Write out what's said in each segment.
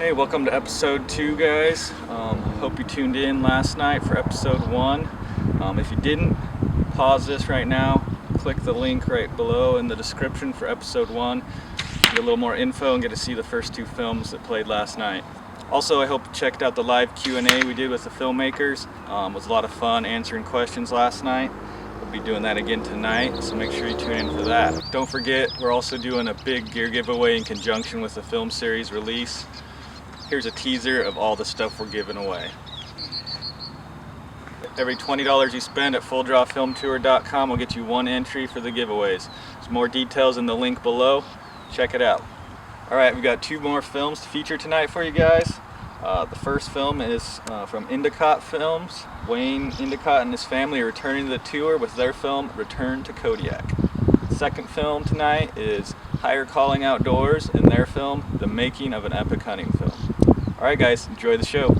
Hey, welcome to episode 2, guys. Hope you tuned in last night for episode 1. If you didn't, pause this right now, click the link right below in the description for episode 1, get a little more info and get to see the first 2 films that played last night. Also, I hope you checked out the live Q&A we did with the filmmakers. It was a lot of fun answering questions last night. We'll be doing that again tonight, so make sure you tune in for that. Don't forget, we're also doing a big gear giveaway in conjunction with the film series release. Here's a teaser of all the stuff we're giving away. Every $20 you spend at FullDrawFilmTour.com will get you 1 entry for the giveaways. There's more details in the link below. Check it out. Alright, we've got 2 more films to feature tonight for you guys. The first film is from Endicott Films. Wayne Endicott and his family are returning to the tour with their film Return to Kodiak. The second film tonight is Higher Calling Outdoors and their film The Making of an Epic Hunting Film. Alright guys, enjoy the show.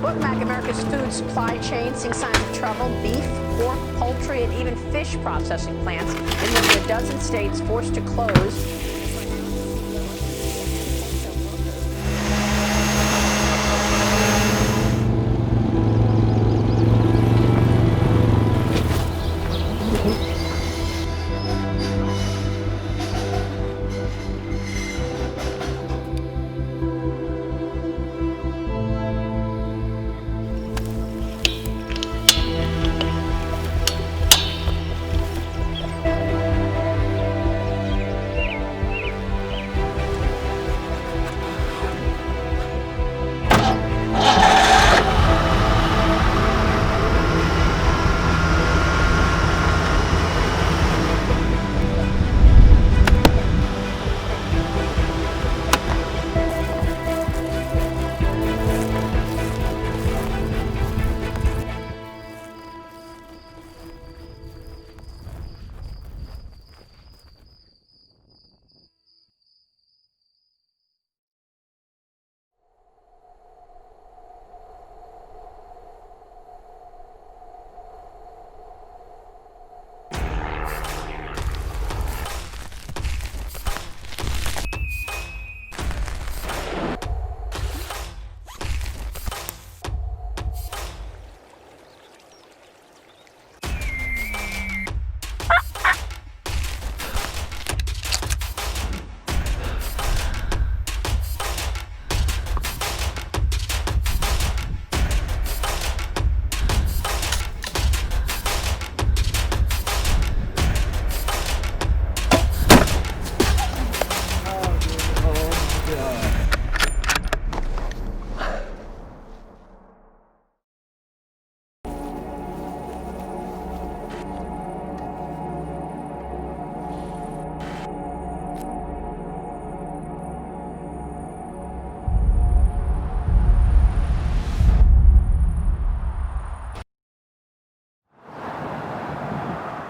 Bookmap, America's food supply chain seeing signs of trouble. Beef, pork, poultry, and even fish processing plants in more than a dozen states forced to close.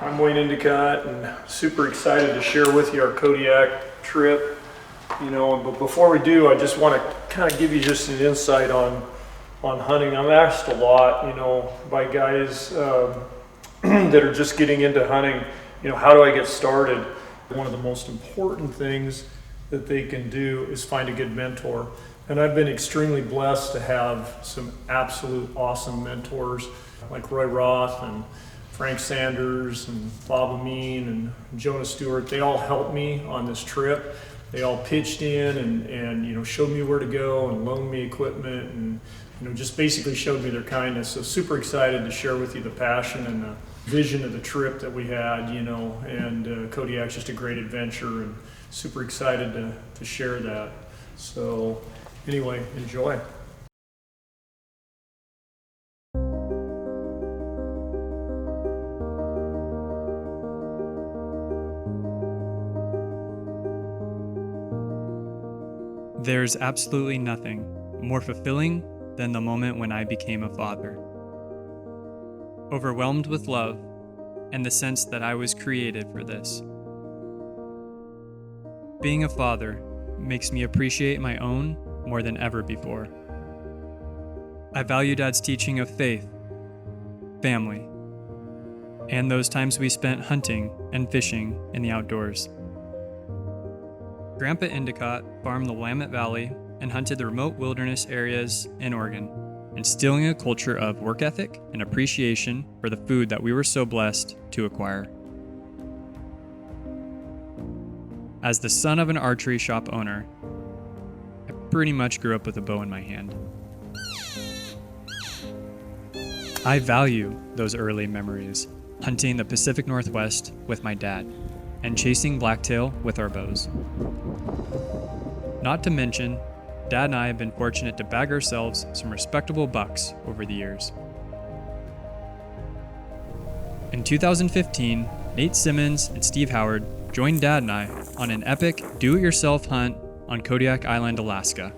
I'm Wayne Endicott, and super excited to share with you our Kodiak trip. But before we do, I just want to kind of give you just an insight on hunting. I'm asked a lot, by guys that are just getting into hunting, how do I get started? One of the most important things that they can do is find a good mentor. And I've been extremely blessed to have some absolute awesome mentors like Roy Roth and Frank Sanders and Bob Amin and Jonah Stewart. They all helped me on this trip. They all pitched in and showed me where to go and loaned me equipment and just basically showed me their kindness. So super excited to share with you the passion and the vision of the trip that we had, and Kodiak's just a great adventure, and super excited to share that. So anyway, enjoy. There's absolutely nothing more fulfilling than the moment when I became a father. Overwhelmed with love and the sense that I was created for this. Being a father makes me appreciate my own more than ever before. I value Dad's teaching of faith, family, and those times we spent hunting and fishing in the outdoors. Grandpa Endicott farmed the Willamette Valley and hunted the remote wilderness areas in Oregon, instilling a culture of work ethic and appreciation for the food that we were so blessed to acquire. As the son of an archery shop owner, I pretty much grew up with a bow in my hand. I value those early memories, hunting the Pacific Northwest with my dad and chasing blacktail with our bows. Not to mention, Dad and I have been fortunate to bag ourselves some respectable bucks over the years. In 2015, Nate Simmons and Steve Howard joined Dad and I on an epic do-it-yourself hunt on Kodiak Island, Alaska.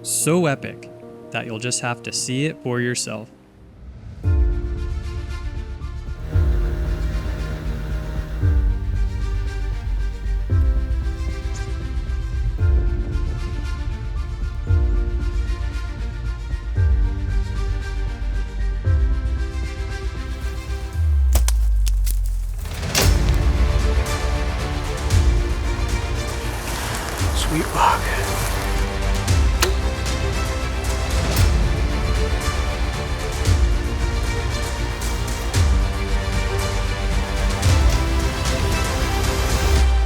So epic that you'll just have to see it for yourself. Sweet buck.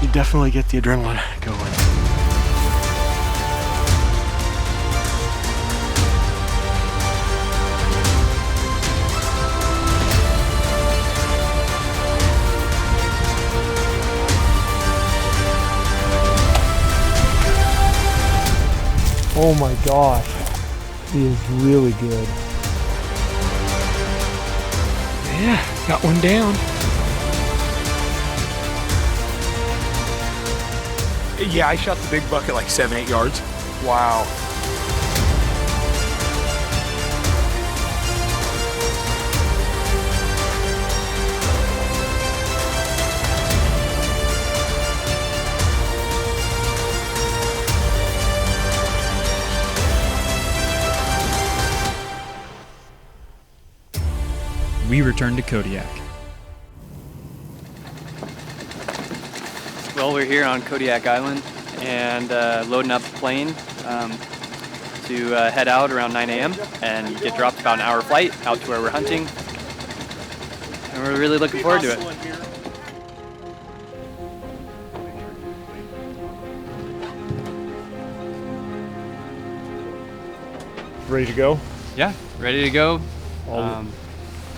You definitely get the adrenaline going. Oh my gosh, he is really good. Yeah, got one down. Yeah, I shot the big buck at like 7-8 yards. Wow. We returned to Kodiak. Well, we're here on Kodiak Island and loading up the plane to head out around 9 a.m. and get dropped about an hour flight out to where we're hunting. And we're really looking forward to it. Ready to go? Yeah, ready to go.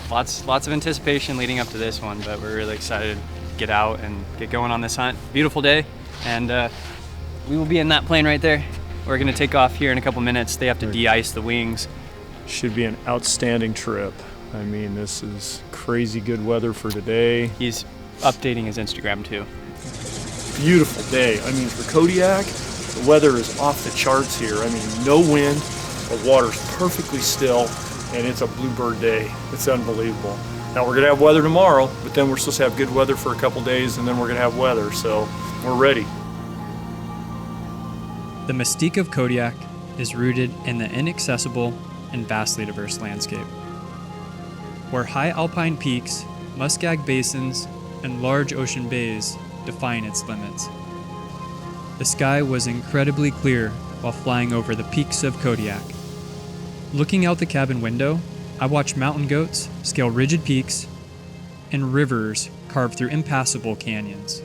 Lots of anticipation leading up to this one, but we're really excited to get out and get going on this hunt. Beautiful day, and we will be in that plane right there. We're gonna take off here in a couple minutes. They have to de-ice the wings. Should be an outstanding trip. I mean, this is crazy good weather for today. He's updating his Instagram too. Beautiful day. I mean, for Kodiak, the weather is off the charts here. I mean, no wind, the water's perfectly still, and it's a bluebird day. It's unbelievable. Now we're gonna have weather tomorrow, but then we're supposed to have good weather for a couple days, and then we're gonna have weather, so we're ready. The mystique of Kodiak is rooted in the inaccessible and vastly diverse landscape, where high alpine peaks, muskeg basins, and large ocean bays define its limits. The sky was incredibly clear while flying over the peaks of Kodiak. Looking out the cabin window, I watched mountain goats scale rigid peaks and rivers carve through impassable canyons.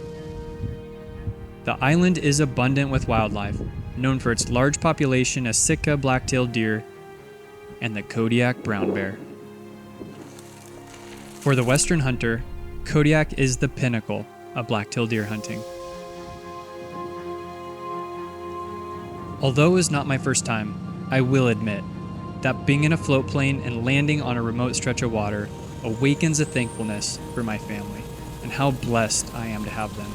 The island is abundant with wildlife, known for its large population of Sitka black-tailed deer and the Kodiak brown bear. For the Western hunter, Kodiak is the pinnacle of black-tailed deer hunting. Although it was not my first time, I will admit that being in a float plane and landing on a remote stretch of water awakens a thankfulness for my family and how blessed I am to have them.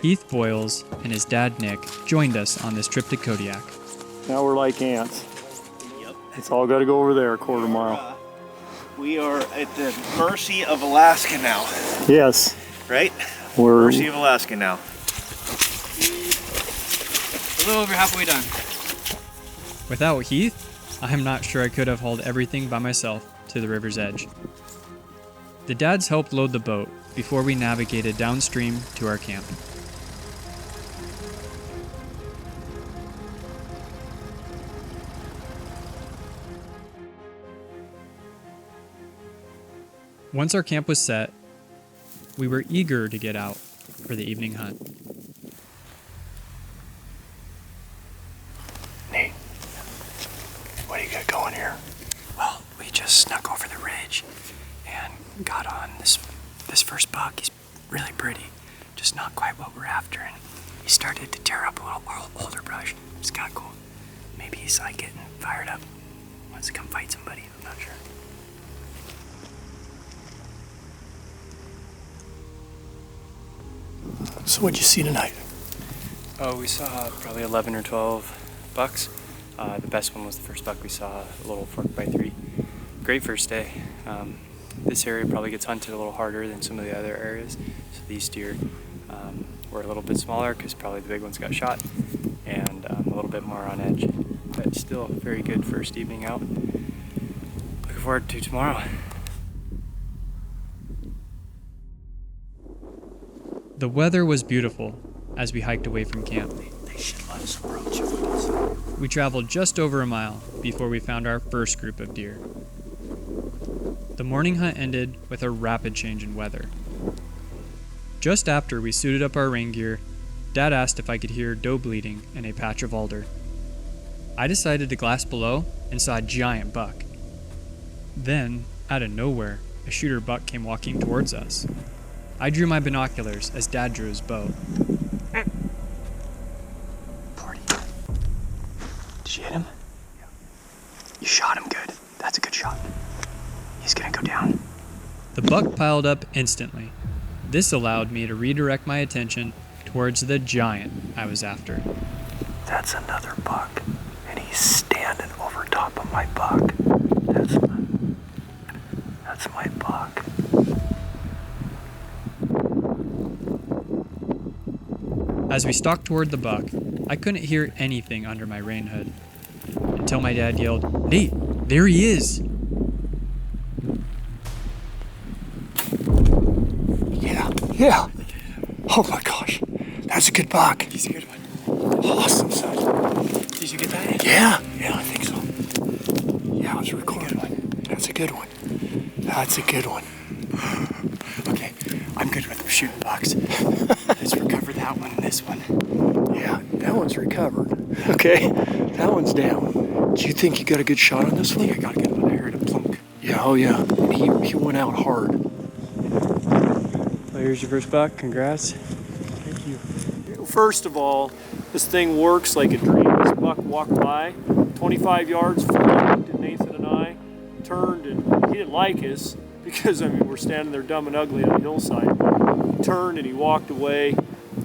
Heath Boyles and his dad Nick joined us on this trip to Kodiak. Now we're like ants. It's all gotta go over there, a quarter mile. We are at the mercy of Alaska now, Yes, right? we're Mercy of Alaska now. A little over halfway done. Without Heath, I'm not sure I could have hauled everything by myself to the river's edge. The dads helped load the boat before we navigated downstream to our camp. Once our camp was set, we were eager to get out for the evening hunt. Nate, what do you got going here? Well, we just snuck over the ridge and got on this first buck. He's really pretty, just not quite what we're after. And he started to tear up a little older brush. It's kind of cool. Maybe he's like getting fired up, wants to come fight somebody. I'm not sure. So what'd you see tonight? Oh, we saw probably 11 or 12 bucks. The best one was the first buck we saw, a little 4x3. Great first day. This area probably gets hunted a little harder than some of the other areas. So these deer were a little bit smaller because probably the big ones got shot, and a little bit more on edge. But still a very good first evening out. Looking forward to tomorrow. The weather was beautiful as we hiked away from camp. They should let us approach if we can see. We traveled just over a mile before we found our first group of deer. The morning hunt ended with a rapid change in weather. Just after we suited up our rain gear, Dad asked if I could hear doe bleeding in a patch of alder. I decided to glass below and saw a giant buck. Then, out of nowhere, a shooter buck came walking towards us. I drew my binoculars as Dad drew his bow. Party. Did you hit him? Yeah. You shot him good. That's a good shot. He's gonna go down. The buck piled up instantly. This allowed me to redirect my attention towards the giant I was after. That's another buck, and he's standing over top of my buck. That's my buck. As we stalked toward the buck, I couldn't hear anything under my rain hood until my dad yelled, "Nate, there he is!" Yeah. Oh my gosh, that's a good buck. He's a good one. Awesome, son. Did you get that? Yeah, I think so. Yeah, it was recorded. That's a good one. That's a good one. Okay, I'm good with shooting bucks. Let's recover that one and this one. Yeah, that one's recovered. Okay, that one's down. Do you think you got a good shot on this I one? think I got a good one. I heard a plunk. Yeah, oh yeah. He went out hard. Well, here's your first buck. Congrats. First of all, this thing works like a dream. This buck walked by, 25 yards, looked at Nathan and I, turned, and he didn't like us because, we're standing there dumb and ugly on the hillside. He turned and he walked away,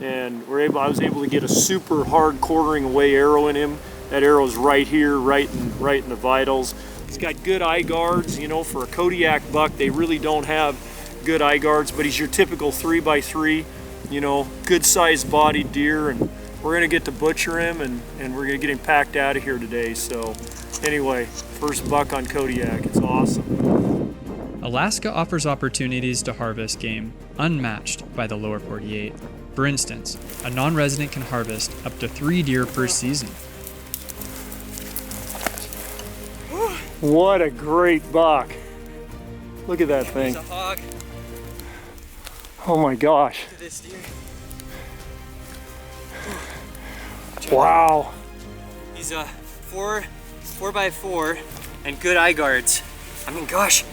and I was able to get a super hard quartering away arrow in him. That arrow's right here, right in the vitals. He's got good eye guards. You know, for a Kodiak buck, they really don't have good eye guards, but he's your typical 3x3, you know, good sized bodied deer, and we're gonna get to butcher him and we're gonna get him packed out of here today. So anyway, first buck on Kodiak, it's awesome. Alaska offers opportunities to harvest game unmatched by the lower 48. For instance, a non-resident can harvest up to 3 deer per season. What a great buck. Look at that thing. There's a hog. Oh my gosh. Look at this deer. Wow. He's a 4x4 and good eye guards. I mean, gosh,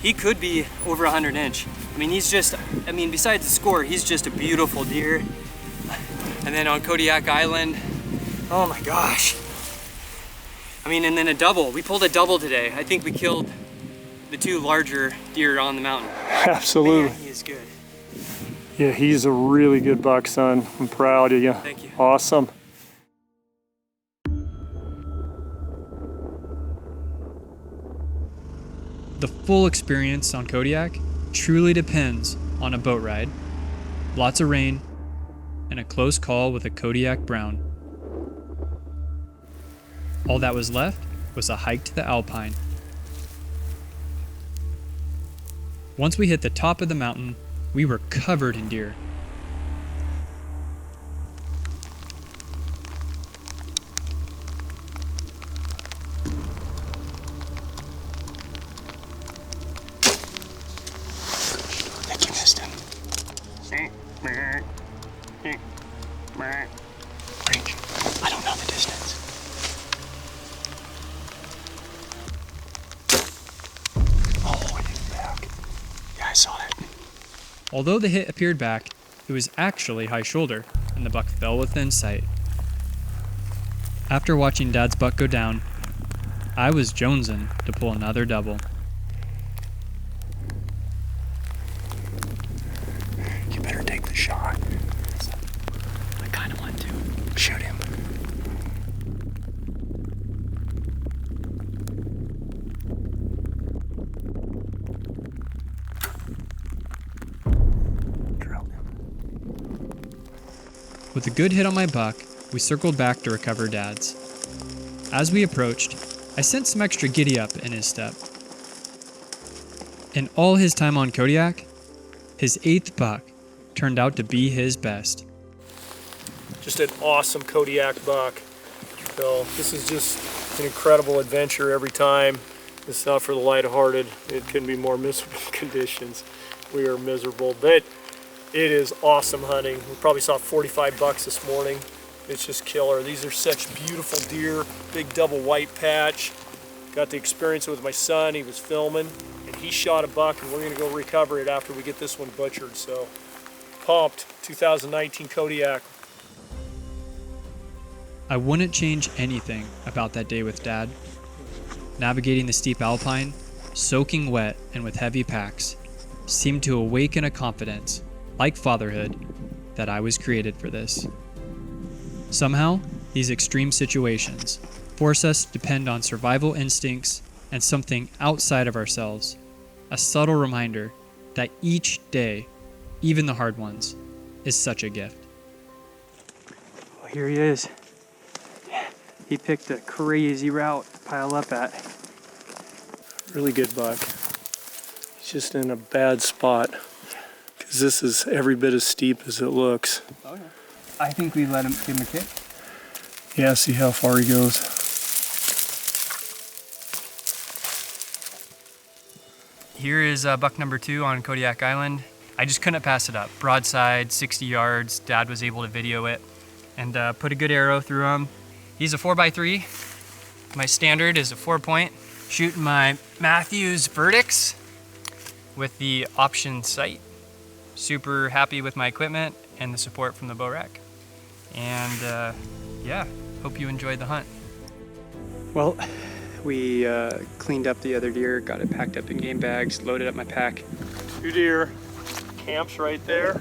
he could be over 100 inch. I mean, he's just, I mean, besides the score, he's just a beautiful deer. And then on Kodiak Island, oh my gosh. I mean, and then a double. We pulled a double today. I think we killed the 2 larger deer on the mountain. Absolutely. Man, he is good. Yeah, he's a really good buck, son. I'm proud of you. Thank you. Awesome. The full experience on Kodiak truly depends on a boat ride, lots of rain, and a close call with a Kodiak brown. All that was left was a hike to the Alpine. Once we hit the top of the mountain, we were covered in deer. I think you missed him. Range. I don't know the distance. Oh, he's back. Yeah, I saw it. Although the hit appeared back, it was actually high shoulder, and the buck fell within sight. After watching Dad's buck go down, I was jonesing to pull another double. You better take the shot. I kind of want to. Shoot him. Drilled him. With a good hit on my buck, we circled back to recover Dad's. As we approached, I sensed some extra giddy up in his step. In all his time on Kodiak, his 8th buck turned out to be his best. Just an awesome Kodiak buck. So this is just an incredible adventure every time. It's not for the lighthearted. It couldn't be more miserable conditions. We are miserable, but it is awesome hunting. We probably saw 45 bucks this morning. It's just killer. These are such beautiful deer, big double white patch. Got the experience with my son. He was filming and he shot a buck, and we're gonna go recover it after we get this one butchered. So pumped. 2019 Kodiak. I wouldn't change anything about that day with Dad. Navigating the steep Alpine, soaking wet and with heavy packs, seemed to awaken a confidence, like fatherhood, that I was created for this. Somehow, these extreme situations force us to depend on survival instincts and something outside of ourselves, a subtle reminder that each day, even the hard ones, is such a gift. Well, here he is. He picked a crazy route to pile up at. Really good buck. He's just in a bad spot because this is every bit as steep as it looks. Oh, yeah. I think we let him give him a kick. Yeah, see how far he goes. Here is buck number 2 on Kodiak Island. I just couldn't pass it up. Broadside, 60 yards. Dad was able to video it and put a good arrow through him. He's a 4x3. My standard is a 4-point. Shooting my Matthews Verdicts with the option sight. Super happy with my equipment and the support from the bow rack. And yeah, hope you enjoyed the hunt. Well, we cleaned up the other deer, got it packed up in game bags, loaded up my pack. 2 deer, camps right there,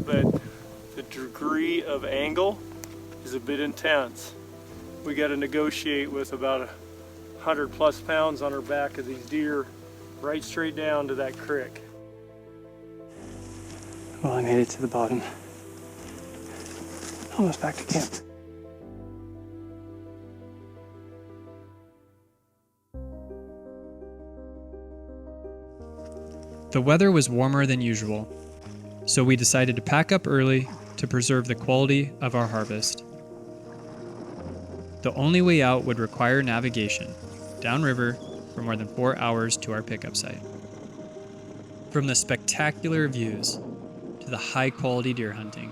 but the degree of angle is a bit intense. We got to negotiate with about 100+ pounds on her back of these deer right straight down to that creek. Well, I made it to the bottom. Almost back to camp. The weather was warmer than usual, so we decided to pack up early to preserve the quality of our harvest. The only way out would require navigation downriver for more than 4 hours to our pickup site. From the spectacular views to the high-quality deer hunting,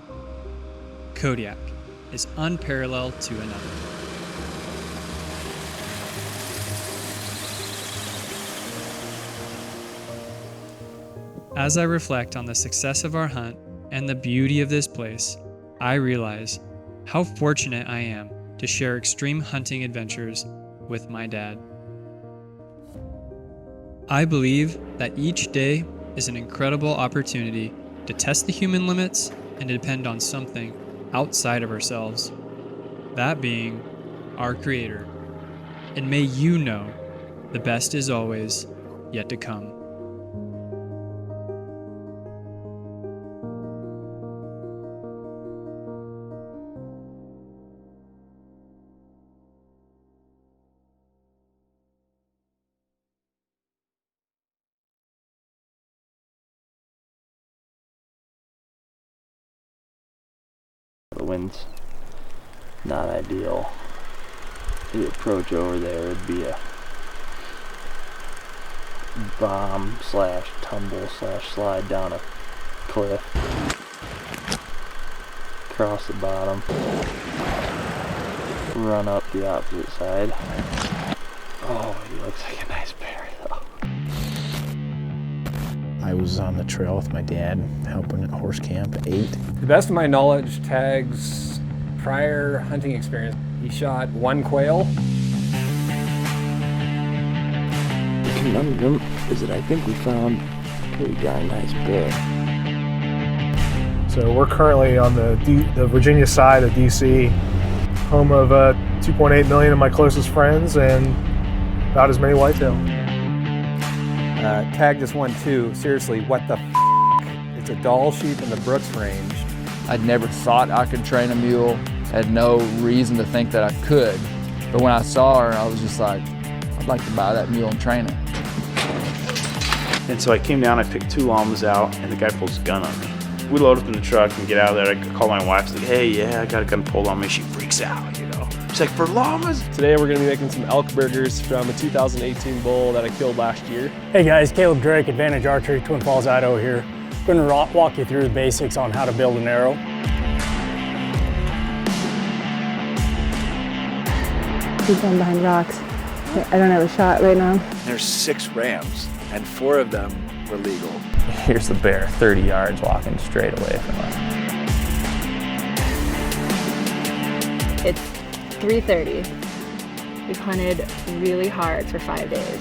Kodiak is unparalleled to another. As I reflect on the success of our hunt and the beauty of this place, I realize how fortunate I am to share extreme hunting adventures with my dad. I believe that each day is an incredible opportunity to test the human limits and to depend on something outside of ourselves, that being our Creator. And may you know the best is always yet to come. The wind's not ideal. The approach over there would be a bomb / tumble / slide down a cliff, cross the bottom, run up the opposite side. Oh, he looks like a nice bear though. I was on the trail with my dad, helping at horse camp at 8. To the best of my knowledge, Tag's prior hunting experience, he shot 1 quail. The conundrum is that I think we found a pretty darn nice bear. So we're currently on the Virginia side of DC, home of 2.8 million of my closest friends and about as many whitetail. Tag just won 2. Seriously, what the f***? It's a Dall sheep in the Brooks range. I'd never thought I could train a mule, had no reason to think that I could. But when I saw her, I was just like, I'd like to buy that mule and train it. And so I came down, I picked 2 llamas out, and the guy pulls a gun on me. We load up in the truck and get out of there. I call my wife, like, hey, yeah, I got a gun pulled on me. She freaks out, you know. She's like, for llamas? Today we're gonna be making some elk burgers from a 2018 bull that I killed last year. Hey guys, Caleb Drake, Advantage Archery, Twin Falls, Idaho here. I'm gonna walk you through the basics on how to build an arrow. He's going behind rocks. I don't have a shot right now. There's 6 rams, and 4 of them were legal. Here's the bear, 30 yards walking straight away from us. It's 3:30. We've hunted really hard for 5 days.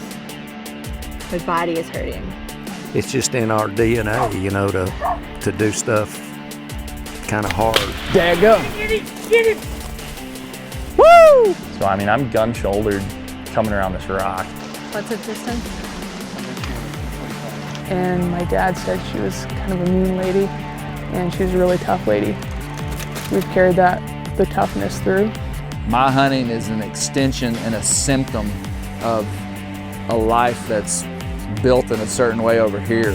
My body is hurting. It's just in our DNA, you know, to do stuff kind of hard. Daggum. Get it! Woo! So I mean, I'm gun-shouldered coming around this rock. What's the distance? And my dad said she was kind of a mean lady, and she was a really tough lady. We've carried the toughness through. My hunting is an extension and a symptom of a life that's built in a certain way over here.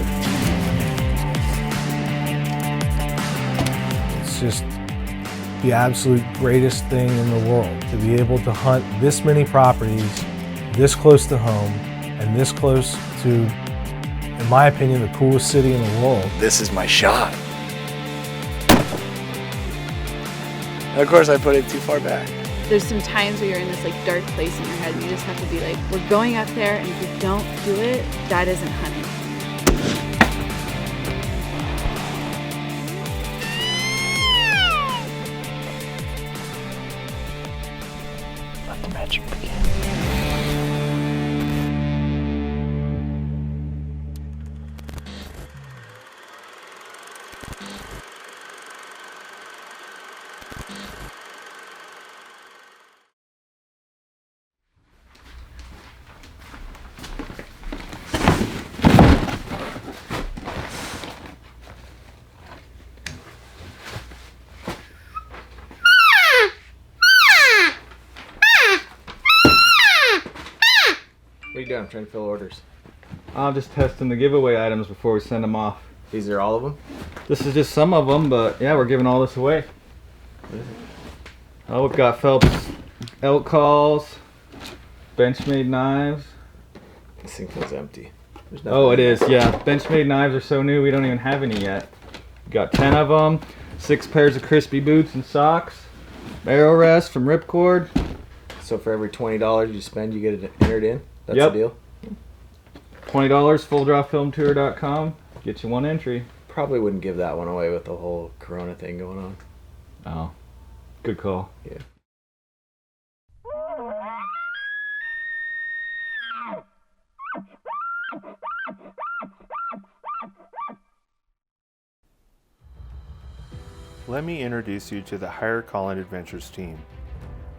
It's just the absolute greatest thing in the world to be able to hunt this many properties, this close to home, and this close to, in my opinion, the coolest city in the world. This is my shot. And of course I put it too far back. There's some times where you're in this like dark place in your head and you just have to be like, we're going up there, and if you don't do it, that isn't hunting. Let the magic begin. I'm trying to fill orders. I'm just testing the giveaway items before we send them off. These are all of them? This is just some of them, but yeah, we're giving all this away. What is it? Oh, we've got Phelps elk calls, Benchmade knives. This thing feels empty. Oh, it is, yeah. Benchmade knives are so new, we don't even have any yet. Got 10 of them, 6 pairs of crispy boots and socks, arrow rest from Ripcord. So for every $20 you spend, you get it entered in? That's Yep. the deal? $20, fulldrawfilmtour.com. Get you one entry. Probably wouldn't give that one away with the whole Corona thing going on. Oh, good call. Yeah. Let me introduce you to the Higher Calling Adventures team.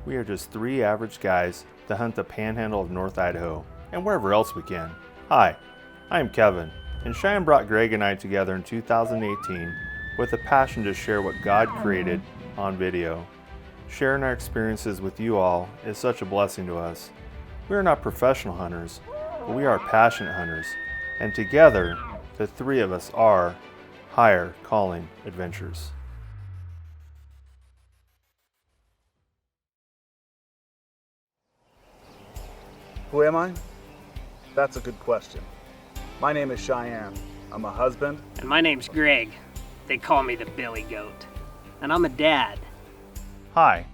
We are just 3 average guys that hunt the panhandle of North Idaho and wherever else we can. Hi, I am Kevin, and Cheyenne brought Greg and I together in 2018 with a passion to share what God created on video. Sharing our experiences with you all is such a blessing to us. We are not professional hunters, but we are passionate hunters, and together, the 3 of us are Higher Calling Adventures. Who am I? That's a good question. My name is Cheyenne. I'm a husband. And my name's Greg. They call me the Billy Goat. And I'm a dad. Hi,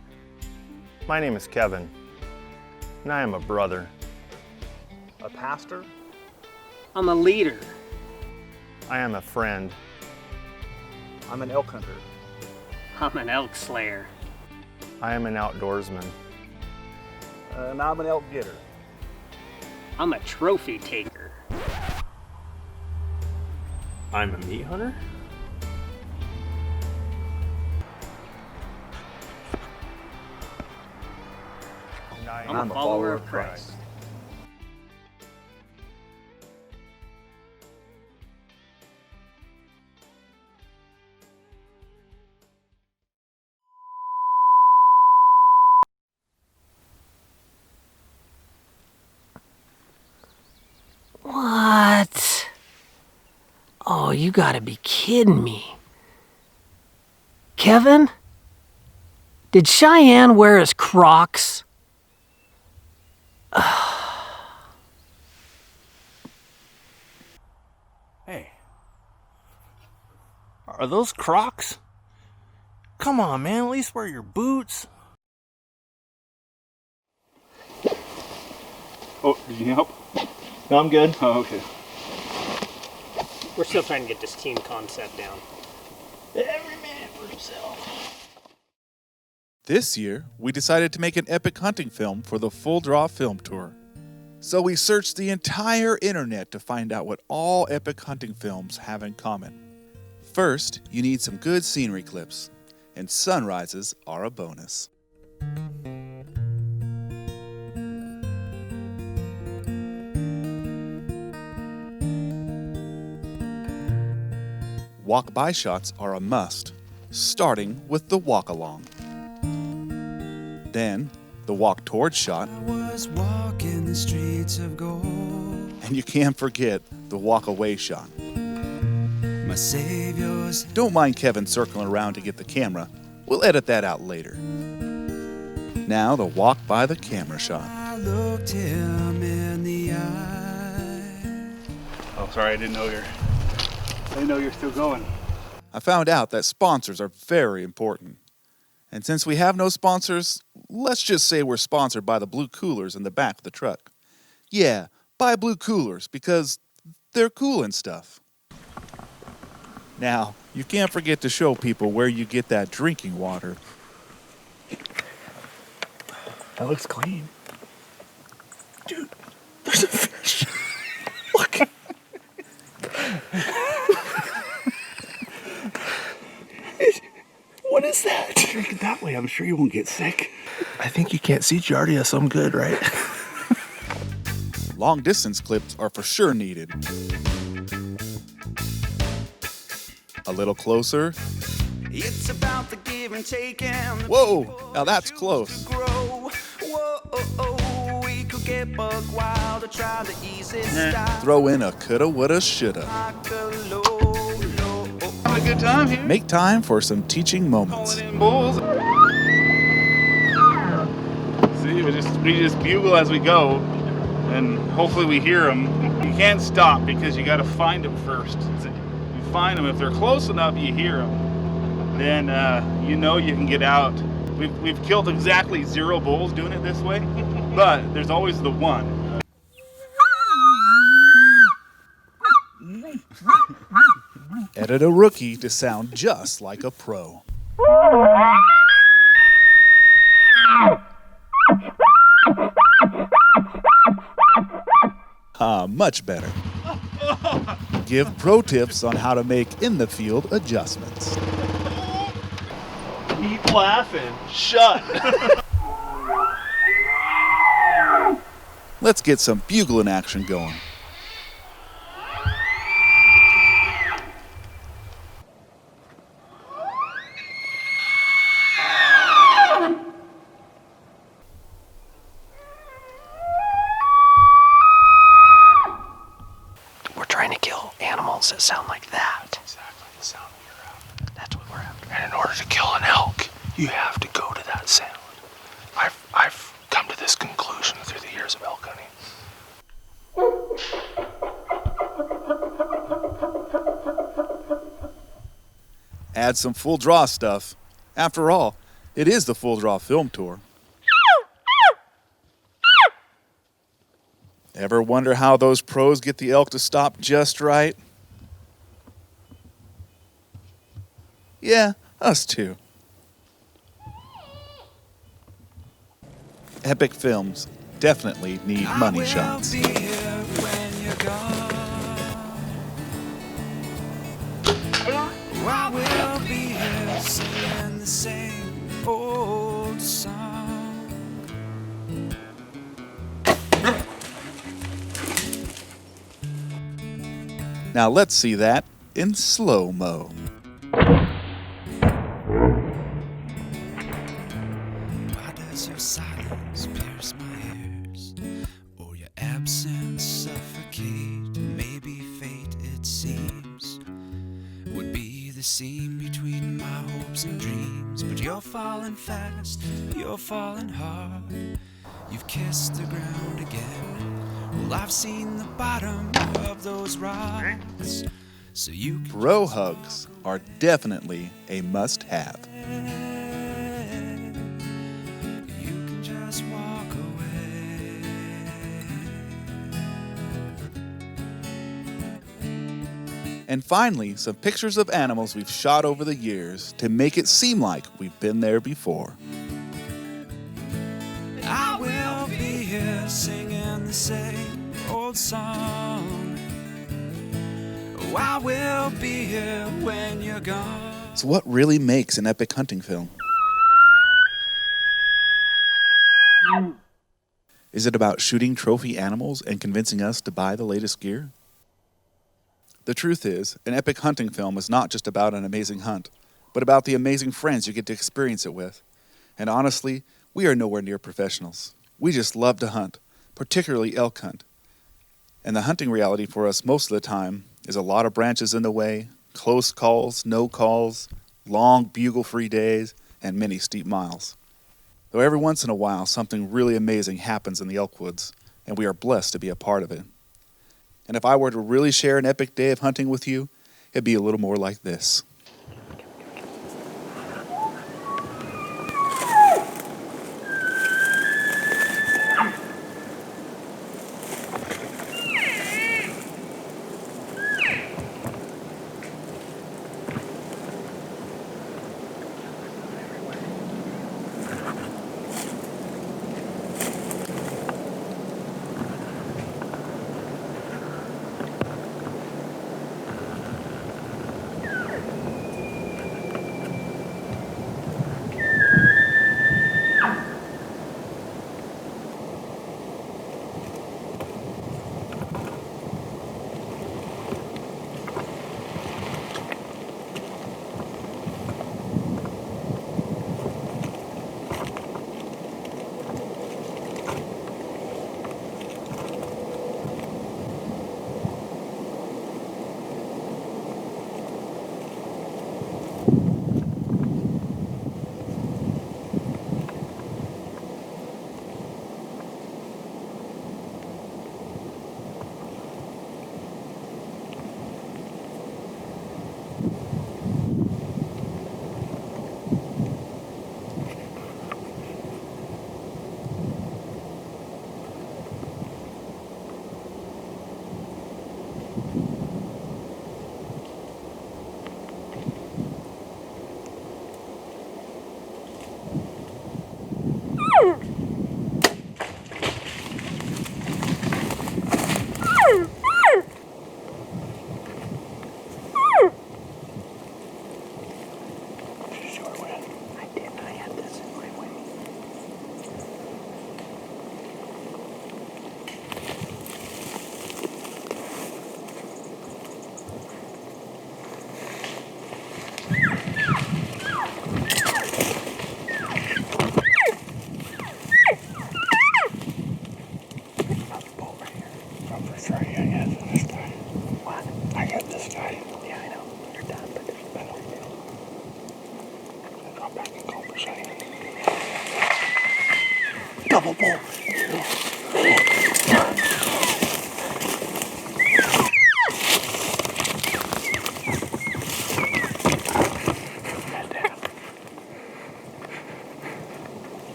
my name is Kevin, and I am a brother. A pastor. I'm a leader. I am a friend. I'm an elk hunter. I'm an elk slayer. I am an outdoorsman. And I'm an elk getter. I'm a trophy taker. I'm a meat hunter. I'm a follower of Christ. What? Oh, you gotta be kidding me. Kevin? Did Cheyenne wear his Crocs? Hey. Are those Crocs? Come on, man, at least wear your boots. Oh, did you need help? No, I'm good. Oh, okay. We're still trying to get this team concept down. Every man for himself. This year, we decided to make an epic hunting film for the Full Draw Film Tour. So we searched the entire internet to find out what all epic hunting films have in common. First, you need some good scenery clips, and sunrises are a bonus. Walk-by shots are a must, starting with the walk-along. Then, the walk-towards shot. I was walking the streets of gold. And you can't forget the walk-away shot. My saviors. Don't mind Kevin circling around to get the camera. We'll edit that out later. Now, the walk-by-the-camera shot. I looked him in the eye. Oh, sorry, I didn't know you're still going. I found out that sponsors are very important. And since we have no sponsors, let's just say we're sponsored by the blue coolers in the back of the truck. Yeah, buy blue coolers because they're cool and stuff. Now, you can't forget to show people where you get that drinking water. That looks clean. Dude, there's a fish. Look. What is that? Drink it that way. I'm sure you won't get sick. I think you can't see Giardia, so I'm good, right? Long distance clips are for sure needed. A little closer. It's about the give and take and whoa, now that's close. We could get buck wild, I try the easy style. Throw in a coulda, woulda, shoulda. Have a good time here. Make time for some teaching moments. Bulls. See, we just bugle as we go, and hopefully we hear them. You can't stop because you got to find them first. You find them. If they're close enough, you hear them. Then you know you can get out. We've killed exactly 0 bulls doing it this way, but there's always the one. Edit a rookie to sound just like a pro. Much better. Give pro tips on how to make in-the-field adjustments. Keep laughing. Shut. Let's get some bugling action going. We're trying to kill animals that sound like that. Exactly the sound we're after. That's what we're after. And in order to kill an elk, you have to go to that sound. I've come to this conclusion through the years of elk hunting. Add some full draw stuff. After all, it is the Full Draw Film Tour. Ever wonder how those pros get the elk to stop just right? Yeah, us too. Epic films definitely need money shots. I will be here singing the same old song. Now let's see that in slow-mo. Why does your silence pierce my ears, or your absence suffocate? Maybe fate, it seems, would be the seam between my hopes and dreams. But you're falling fast, you're falling hard. You've kissed the ground again. Well, I've seen the bottom of those rocks. So you can Bro hugs are definitely a must-have. You can just walk away. And finally, some pictures of animals we've shot over the years to make it seem like we've been there before. I will be here singing the same old song. Oh, I will be here when you're gone. So what really makes an epic hunting film? Is it about shooting trophy animals and convincing us to buy the latest gear? The truth is, an epic hunting film is not just about an amazing hunt, but about the amazing friends you get to experience it with. And honestly, we are nowhere near professionals. We just love to hunt, particularly elk hunt. And the hunting reality for us most of the time is a lot of branches in the way, close calls, no calls, long bugle-free days, and many steep miles. Though every once in a while something really amazing happens in the elk woods, and we are blessed to be a part of it. And if I were to really share an epic day of hunting with you, it'd be a little more like this.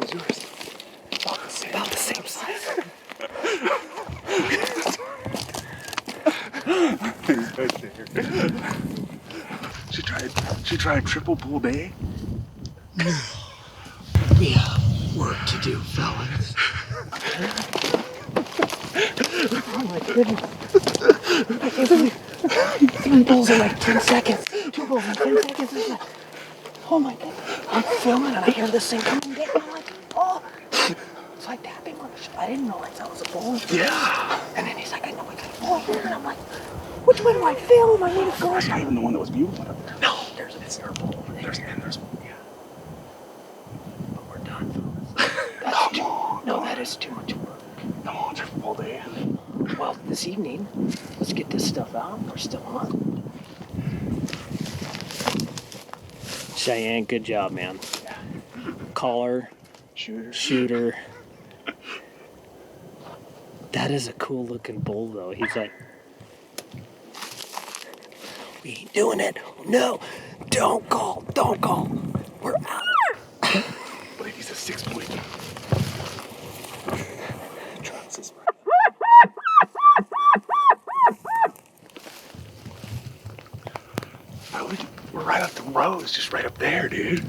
is yours? About the same size. He's right there. She tried triple bull day. We have work to do, fellas. Oh my goodness. I can't believe 3 bulls in like 10 seconds. 2 bulls in 10 seconds. It's like, oh my god. I'm filming and I hear this thing coming down. I'm like, oh. It's like tapping on the shoulder. I didn't realize that was a bull. Yeah. And then he's like, I know I got a bull here. And I'm like, which one do I film? I need to go. That's not even the one that was beautiful. No, it's their bull. There's yeah. But we're done, fellas. No, that is too much work. Come on, triple bull day. Well, this evening, let's get this stuff out. We're still on. Cheyenne, good job, man. Caller, shooter. That is a cool looking bull, though. He's like, We ain't doing it. No, don't call. We're out. I believe he's a 6-point. We're right up the road, just right up there, dude.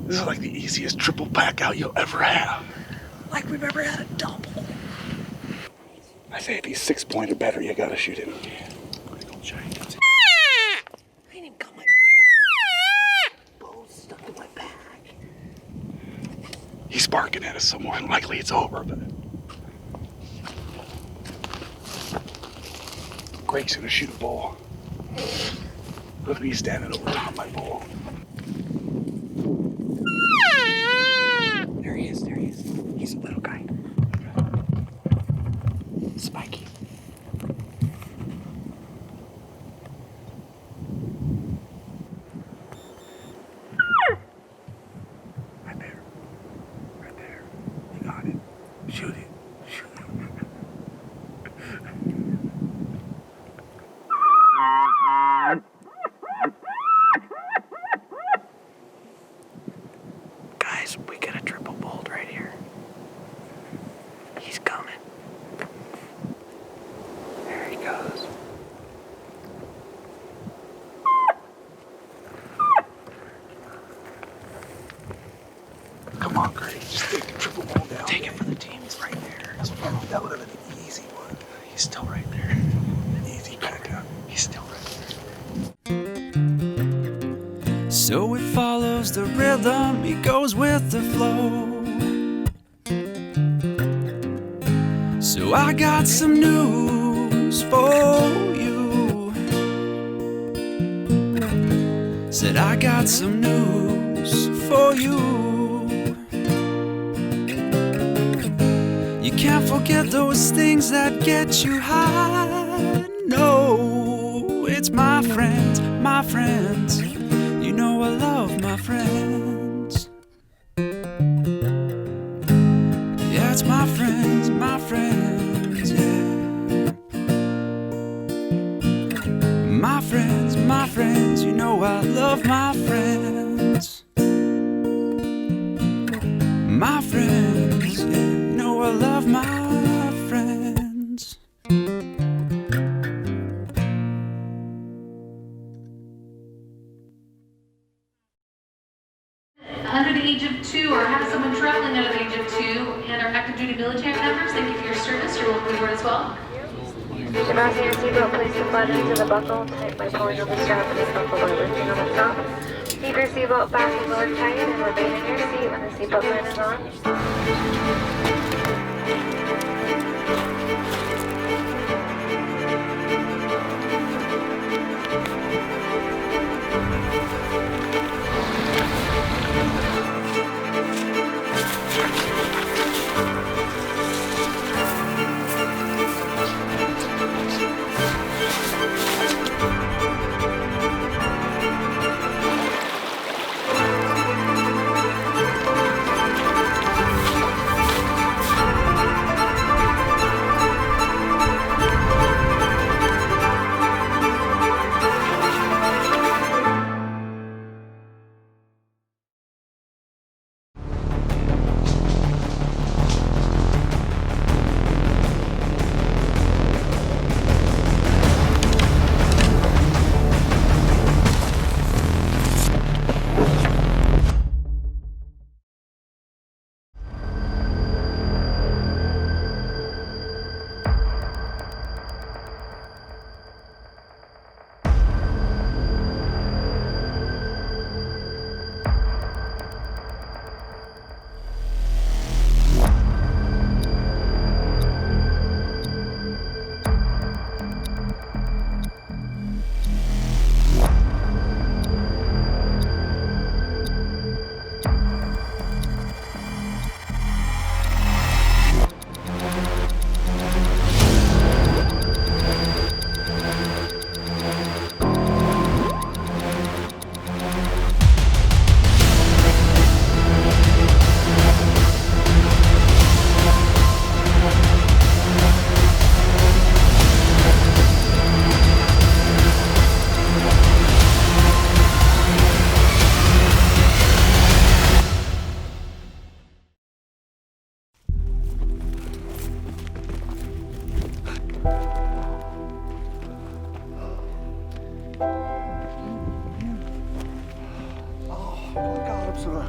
This is like the easiest triple pack out you'll ever have. Like we've ever had a double. I say if he's 6-point or better, you gotta shoot him. I ain't even got my bull stuck in my bag. He's barking at us, so more than likely it's over, but Greg's gonna shoot a bull. Look at me standing over top of my bull. There he is. He's a little guy. Spiky. Right there. You got it. Shoot it. Guys, we got a triple bolt right here. He's coming. There he goes. Come on, Greg. Just take the triple ball down. Take it for the team. He's right there. That would have been an easy one. He's still right there. Easy back down. He's still right there. So it follows the rhythm, it goes with the flow. So I got some news for you. Said I got some news for you. You can't forget those things that get you high. No, it's my friends, my friends. You know I love my friends. Yeah, it's my friends, yeah. My friends, you know I love my friends. My friends, yeah, you know I love my friends. Under the age of 2 or have someone traveling under the age of 2 and are active duty military members, thank you for your service. You're welcome aboard as well. You should fasten your seatbelt, place the button to the buckle. Tight by pulling on the strap and the buckle by lifting on the top. Keep your seatbelt fastened lower tight and remain in your seat when the seatbelt sign is on. Oh my God, I'm sorry.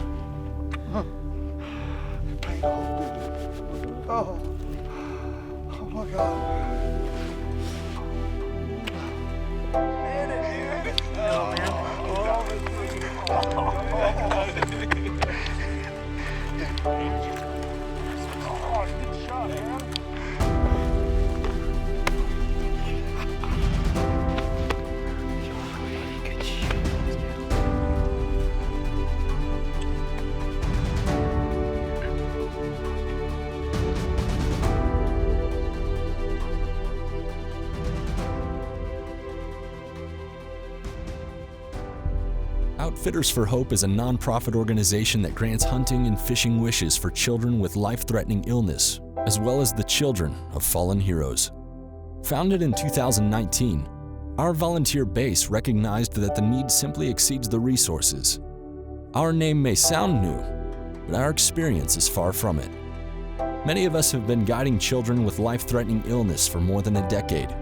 Oh, oh my God. Outfitters for Hope is a nonprofit organization that grants hunting and fishing wishes for children with life-threatening illness, as well as the children of fallen heroes. Founded in 2019, our volunteer base recognized that the need simply exceeds the resources. Our name may sound new, but our experience is far from it. Many of us have been guiding children with life-threatening illness for more than a decade.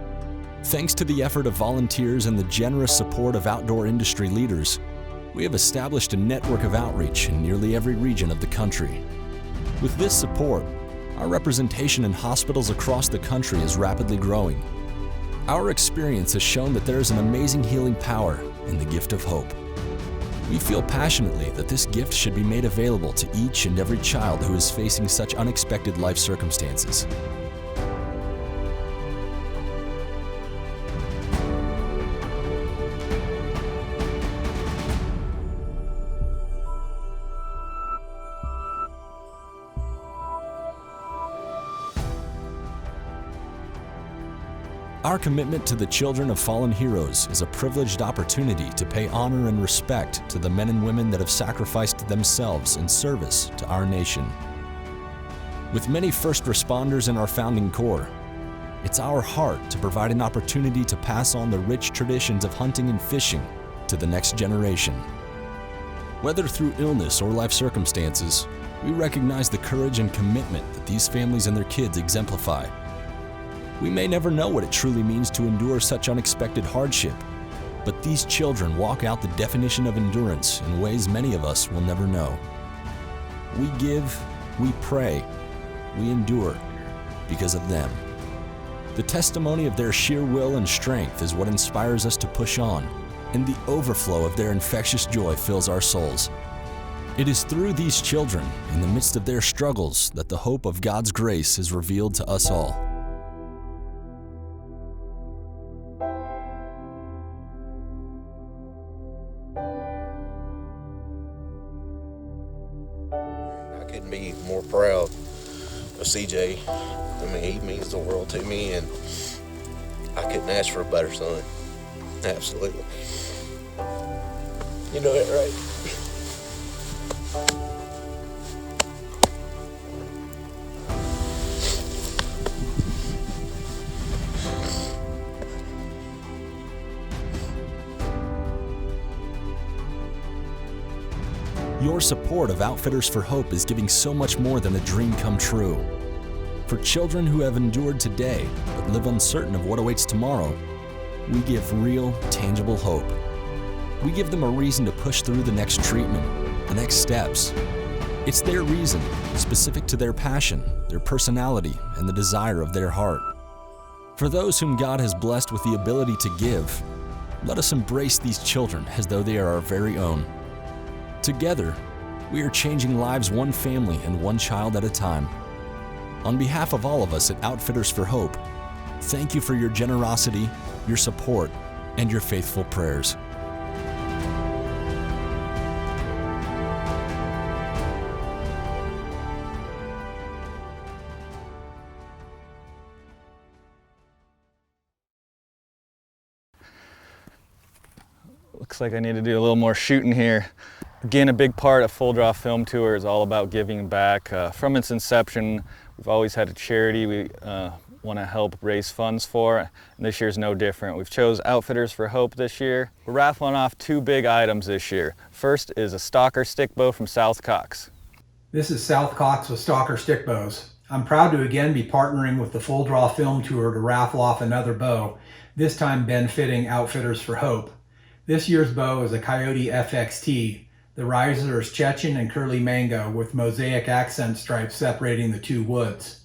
Thanks to the effort of volunteers and the generous support of outdoor industry leaders, we have established a network of outreach in nearly every region of the country. With this support, our representation in hospitals across the country is rapidly growing. Our experience has shown that there is an amazing healing power in the gift of hope. We feel passionately that this gift should be made available to each and every child who is facing such unexpected life circumstances. Our commitment to the children of fallen heroes is a privileged opportunity to pay honor and respect to the men and women that have sacrificed themselves in service to our nation. With many first responders in our founding corps, it's our heart to provide an opportunity to pass on the rich traditions of hunting and fishing to the next generation. Whether through illness or life circumstances, we recognize the courage and commitment that these families and their kids exemplify. We may never know what it truly means to endure such unexpected hardship, but these children walk out the definition of endurance in ways many of us will never know. We give, we pray, we endure because of them. The testimony of their sheer will and strength is what inspires us to push on, and the overflow of their infectious joy fills our souls. It is through these children, in the midst of their struggles, that the hope of God's grace is revealed to us all. Couldn't be more proud of CJ. I mean, he means the world to me, and I couldn't ask for a better son. Absolutely. You know that, right? Your support of Outfitters for Hope is giving so much more than a dream come true. For children who have endured today but live uncertain of what awaits tomorrow, we give real, tangible hope. We give them a reason to push through the next treatment, the next steps. It's their reason, specific to their passion, their personality, and the desire of their heart. For those whom God has blessed with the ability to give, let us embrace these children as though they are our very own. Together, we are changing lives one family and one child at a time. On behalf of all of us at Outfitters for Hope, thank you for your generosity, your support, and your faithful prayers. Looks like I need to do a little more shooting here. Again, a big part of Full Draw Film Tour is all about giving back. From its inception, we've always had a charity we want to help raise funds for, and this year's no different. We've chose Outfitters for Hope this year. We're raffling off two big items this year. First is a Stalker stick bow from South Cox. This is South Cox with Stalker stick bows. I'm proud to again be partnering with the Full Draw Film Tour to raffle off another bow, this time benefiting Outfitters for Hope. This year's bow is a Coyote FXT. The riser is Chechen and curly mango with mosaic accent stripes separating the two woods.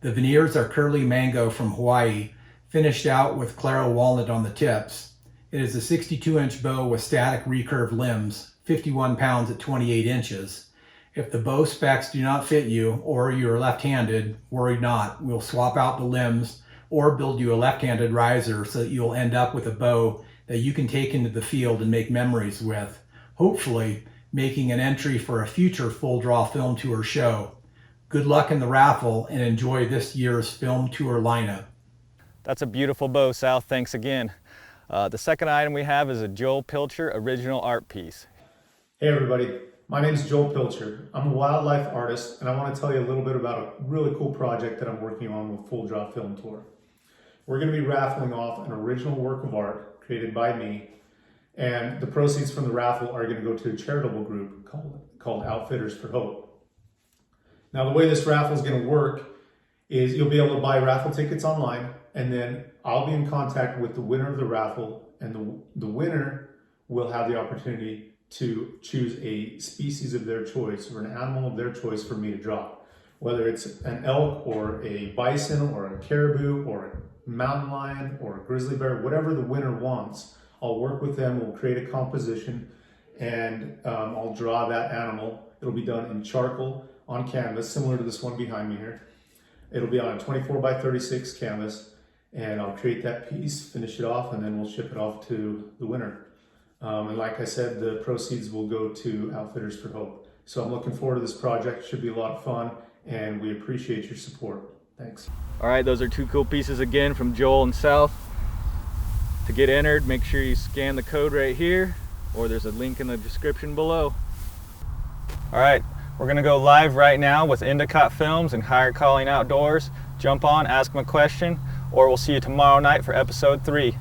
The veneers are curly mango from Hawaii, finished out with claro walnut on the tips. It is a 62-inch bow with static recurve limbs, 51 pounds at 28 inches. If the bow specs do not fit you or you are left-handed, worry not. We'll swap out the limbs or build you a left-handed riser so that you'll end up with a bow that you can take into the field and make memories with, hopefully making an entry for a future Full Draw Film Tour show. Good luck in the raffle and enjoy this year's film tour lineup. That's a beautiful bow, Sal. Thanks again. The second item we have is a Joel Pilcher original art piece. Hey everybody, my name is Joel Pilcher. I'm a wildlife artist and I want to tell you a little bit about a really cool project that I'm working on with Full Draw Film Tour. We're going to be raffling off an original work of art created by me, and the proceeds from the raffle are going to go to a charitable group called Outfitters for Hope. Now the way this raffle is going to work is you'll be able to buy raffle tickets online, and then I'll be in contact with the winner of the raffle, and the winner will have the opportunity to choose a species of their choice or an animal of their choice for me to draw. Whether it's an elk or a bison or a caribou or a mountain lion or a grizzly bear, whatever the winner wants, I'll work with them, we'll create a composition, and I'll draw that animal. It'll be done in charcoal on canvas, similar to this one behind me here. It'll be on a 24 by 36 canvas, and I'll create that piece, finish it off, and then we'll ship it off to the winner. And like I said, the proceeds will go to Outfitters for Hope. So I'm looking forward to this project. It should be a lot of fun, and we appreciate your support. Thanks. All right, those are two cool pieces again from Joel and Sal. To get entered, make sure you scan the code right here, or there's a link in the description below. All right, we're gonna go live right now with Endicott Films and Higher Calling Outdoors. Jump on, ask them a question, or we'll see you tomorrow night for episode 3.